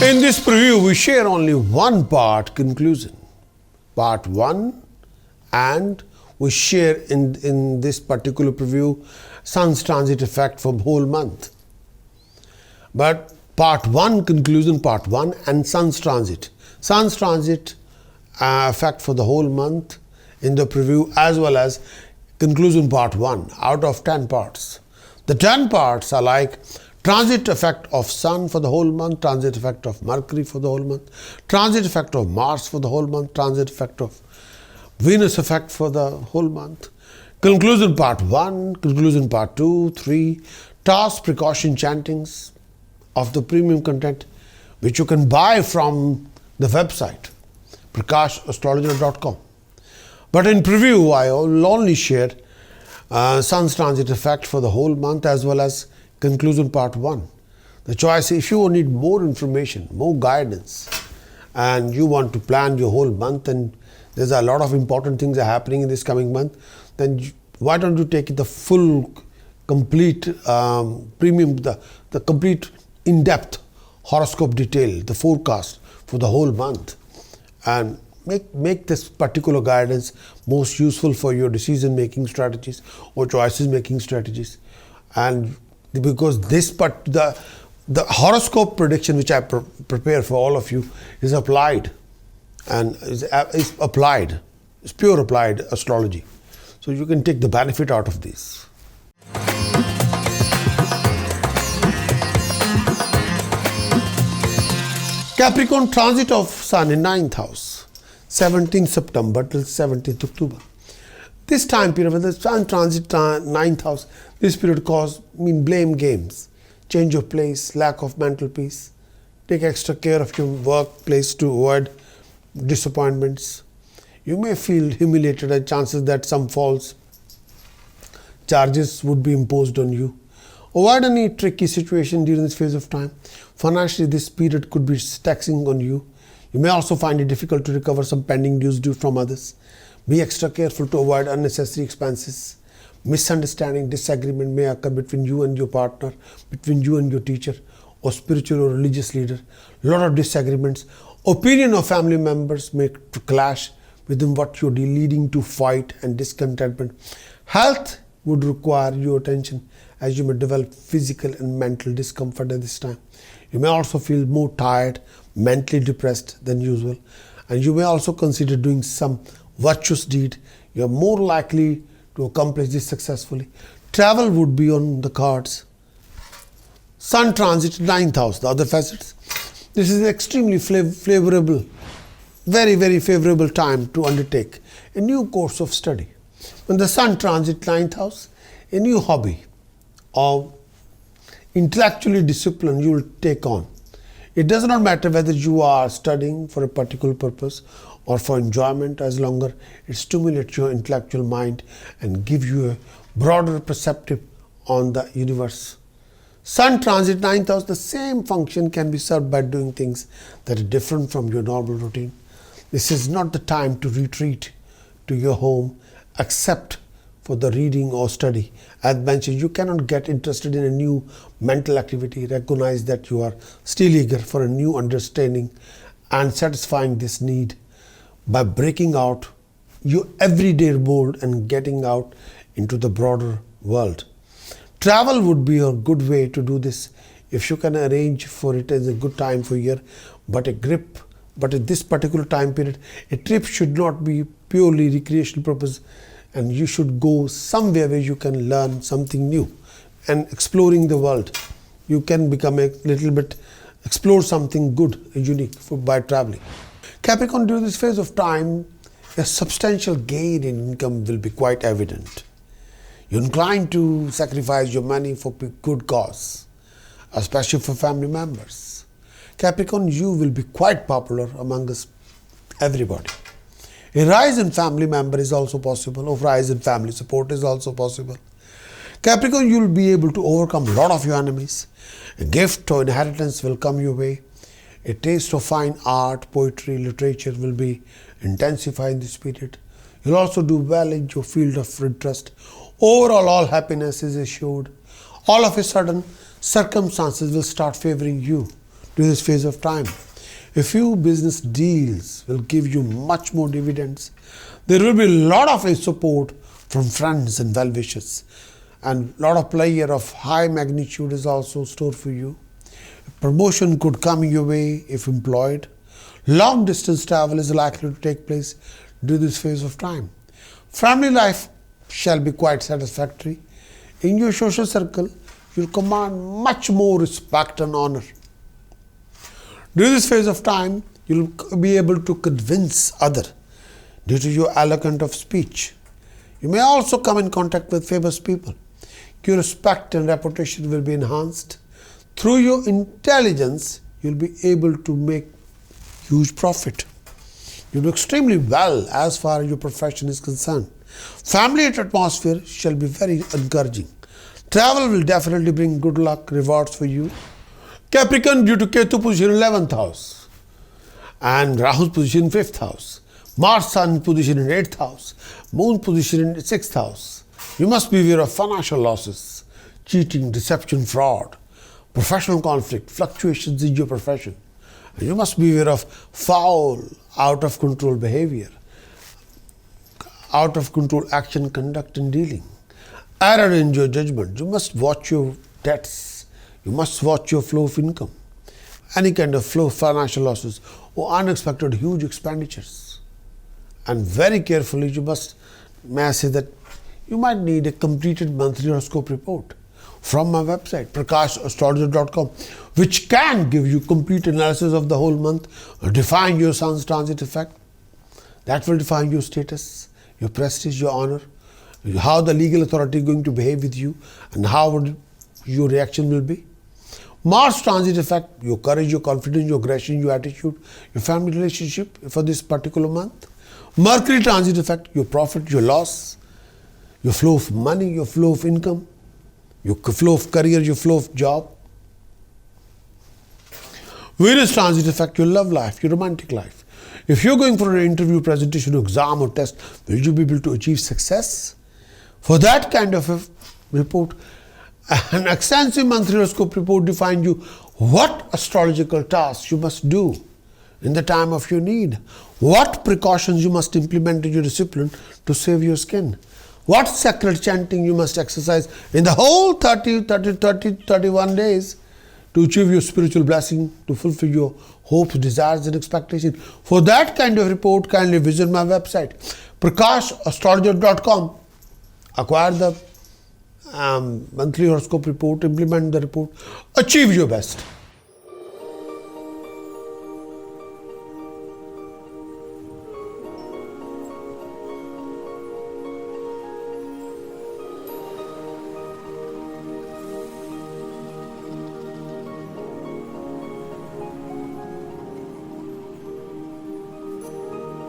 In this preview, we share only one part conclusion, part 1, and we share in this particular preview Sun's transit effect for the whole month. But part 1 conclusion, part 1 and Sun's transit. Sun's transit effect for the whole month in the preview as well as conclusion part 1 out of 10 parts. The 10 parts are like transit effect of Sun for the whole month, transit effect of Mercury for the whole month, transit effect of Mars for the whole month, transit effect of Venus effect for the whole month. Conclusion part 1, conclusion part 2, 3, task precaution chantings of the premium content which you can buy from the website prakashastrologer.com. But in preview, I will only share Sun's transit effect for the whole month as well as conclusion part 1. The choice, if you need more information, more guidance, and you want to plan your whole month and there's a lot of important things are happening in this coming month, then why don't you take the full, complete premium, the complete in-depth horoscope detail, the forecast for the whole month, and make this particular guidance most useful for your decision-making strategies or choices-making strategies. And because this the horoscope prediction which I prepare for all of you is applied and is applied, it's pure applied astrology. So you can take the benefit out of this. Capricorn transit of Sun in 9th house, 17th September till 17th October. This time period, when the Sun transit 9th house, this period mean blame games, change of place, lack of mental peace. Take extra care of your workplace to avoid disappointments. You may feel humiliated at chances that some false charges would be imposed on you. Avoid any tricky situation during this phase of time. Financially, this period could be taxing on you. You may also find it difficult to recover some pending dues due from others. Be extra careful to avoid unnecessary expenses. Misunderstanding, disagreement may occur between you and your partner, between you and your teacher or spiritual or religious leader. A lot of disagreements. Opinion of family members may clash within what you're leading to fight and discontentment. Health would require your attention as you may develop physical and mental discomfort at this time. You may also feel more tired, mentally depressed than usual, and you may also consider doing some virtuous deed. You are more likely to accomplish this successfully. Travel would be on the cards. Sun transit 9th house, the other facets. This is extremely favorable, very, very favorable time to undertake a new course of study. When the Sun transit 9th house, a new hobby or intellectually discipline you will take on. It does not matter whether you are studying for a particular purpose or for enjoyment, as long as it stimulates your intellectual mind and gives you a broader perspective on the universe. Sun transit 9th house, the same function can be served by doing things that are different from your normal routine. This is not the time to retreat to your home except for the reading or study. As mentioned, you cannot get interested in a new mental activity. Recognize that you are still eager for a new understanding and satisfying this need by breaking out your everyday mode and getting out into the broader world. Travel would be a good way to do this if you can arrange for it as a good time for year, but at this particular time period, a trip should not be purely recreational purpose, and you should go somewhere where you can learn something new and exploring the world. You can become a little bit, explore something good and unique by traveling. Capricorn, during this phase of time, a substantial gain in income will be quite evident. You're inclined to sacrifice your money for good cause, especially for family members. Capricorn, you will be quite popular among us, everybody. A rise in family member is also possible, or rise in family support is also possible. Capricorn, you will be able to overcome a lot of your enemies. A gift or inheritance will come your way. A taste of fine art, poetry, literature will be intensified in this period. You'll also do well in your field of interest. Overall, all happiness is assured. All of a sudden, circumstances will start favoring you during this phase of time. A few business deals will give you much more dividends. There will be a lot of support from friends and well-wishers, and a lot of player of high magnitude is also stored for you. Promotion could come your way if employed. Long distance travel is likely to take place during this phase of time. Family life shall be quite satisfactory. In your social circle, you'll command much more respect and honor. During this phase of time, you'll be able to convince others due to your eloquence of speech. You may also come in contact with famous people. Your respect and reputation will be enhanced. Through your intelligence, you'll be able to make huge profit. You'll do extremely well as far as your profession is concerned. Family atmosphere shall be very encouraging. Travel will definitely bring good luck, rewards for you. Capricorn, due to Ketu position in 11th house and Rahu's position in 5th house, Mars Sun position in 8th house, Moon position in 6th house. You must be aware of financial losses, cheating, deception, fraud, professional conflict, fluctuations in your profession. And you must be aware of foul, out of control behavior, out of control action, conduct and dealing, error in your judgment. You must watch your debts. You must watch your flow of income, any kind of flow of financial losses or unexpected huge expenditures. And very carefully, may I say that you might need a completed monthly horoscope report from my website, prakashastrologer.com, which can give you complete analysis of the whole month, define your sun's transit effect. That will define your status, your prestige, your honor, how the legal authority is going to behave with you, and how your reaction will be. Mars transit effect, your courage, your confidence, your aggression, your attitude, your family relationship for this particular month. Mercury transit effect, your profit, your loss, your flow of money, your flow of income, your flow of career, your flow of job. Venus transit effect, your love life, your romantic life. If you're going for an interview, presentation, exam or test, will you be able to achieve success? For that kind of a report, an extensive monthly horoscope report defines you what astrological tasks you must do in the time of your need, what precautions you must implement in your discipline to save your skin, what sacred chanting you must exercise in the whole 31 days to achieve your spiritual blessing, to fulfill your hopes, desires and expectations. For that kind of report, kindly visit my website, prakashastrologer.com. Acquire the monthly horoscope report, implement the report, achieve your best.